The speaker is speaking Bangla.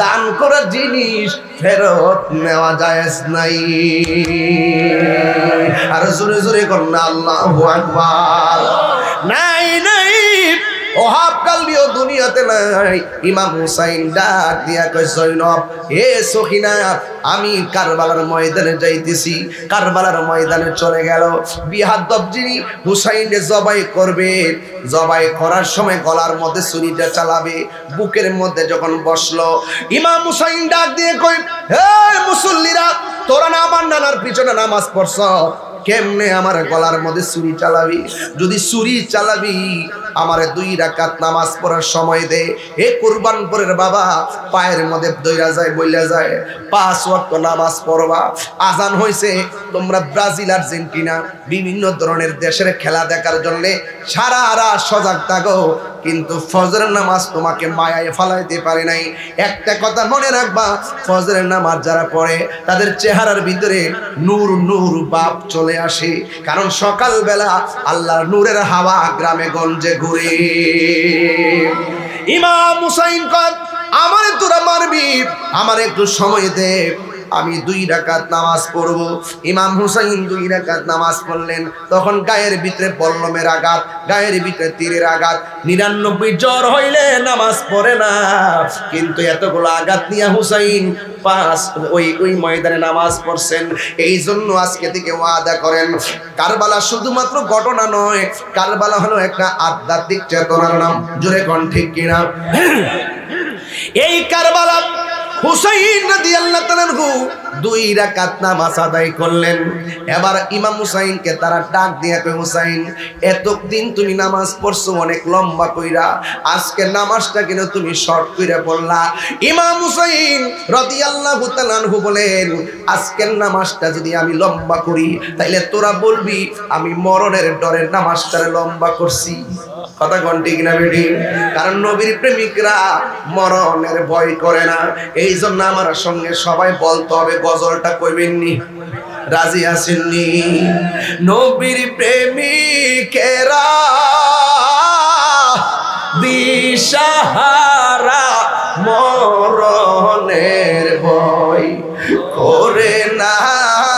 দান করা জিনিস ফেরত নেওয়া জায়েজ নাই। আর জোরে জোরে করুন আল্লাহু আকবার। নাই নাই ওহাব কালবিও দুনিয়াতে নাই। ইমাম হুসাইন ডাক দিয়া কয়, জৈনব এ সখিনা, আমি কারবালার ময়দানে যাইতেছি। কারবালার ময়দানে চলে গেল। বিহাদ্দব যিনি হুসাইনকে জবাই করবে, জবাই করার সময় গলার মধ্যে ছুরিটা চালাবে, বুকের মধ্যে যখন বসলো, ইমাম হুসাইন ডাক দিয়ে কই, হে মুসল্লিরা, তোরা না আমার নানার পিছনে নামাজ পড়ছ, কেমনে আমার গলার মধ্যে ছুরি চালাবি? যদি ছুরি চালাবি আমারে 2 রাকাত নামাজ পড়ার সময় দে। এ কুরবানপুরের বাবা পায়ের মধ্যে দইরা যায়, বইলা যায় 5 ওয়াক্ত নামাজ পড়বা। আজান হইছে, তোমরা ব্রাজিল আর্জেন্টিনা বিভিন্ন ধরনের দেশের খেলা দেখার জন্য সারা রাত সজাগ থাকো, কিন্তু ফজরের নামাজ তোমাকে মায়ায় ফালাইতে পারে নাই। একটা কথা মনে রাখবা, ফজরের নামাজ যারা পড়ে তাদের চেহারার ভিতরে নূর নূর বাপ চলে আসে, কারণ সকালবেলা আল্লাহর নূরের হাওয়া গ্রামে গঞ্জে ঘুরে। ইমাম হুসাইন কয়, আমারে তোরা মারবি, আমার একটু সময় দে, আমি 2 রাকাত নামাজ পড়ব। ইমাম হুসাইন 2 রাকাত নামাজ পড়লেন। তখন গায়ের ভিতরে বল্লমের আঘাত, গায়ের ভিতরে তীরের আঘাত। 99 জ্বর হইলে নামাজ পড়ে না, কিন্তু এতগুলো আঘাত নিয়ে হুসাইন ওই ময়দানে নামাজ পড়ছেন। এই জন্য আজকে থেকে ওয়াদা করেন, কারবালা শুধুমাত্র ঘটনা নয়, কারবালা হলো একটা আধ্যাত্মিক চেতনার নাম। জোরে কোন ঠিক কিনা? এই কারবালা হুসাইন রাদিয়াল্লাহু তাআলা 2 রাকাত নামাজ আদায় করলেন। এবার ইমাম হুসাইনকে তারা ডাক দিয়ে কয়, হুসাইন, এতদিন তুমি নামাজ পড়ছো অনেক লম্বা কইরা, আজকে নামাজটা কেন তুমি শর্ট কইরা পড়লা? ইমাম হুসাইন রাদিয়াল্লাহু তাআলা বলেন, আজকের নামাজটা যদি আমি লম্বা করি তাইলে তোরা বলবি আমি মরণের ডরে নামাজটা লম্বা করছি। কথা কোন ঠিক না বেটি? কারণ নবীর প্রেমিকরা মরণের ভয় করে না। এই জন্য আমার সঙ্গে সবাই বলতে হবে, গজলটা কইবেননি? রাজি আছেননি? নবীর প্রেমিকেরা দিশাহারা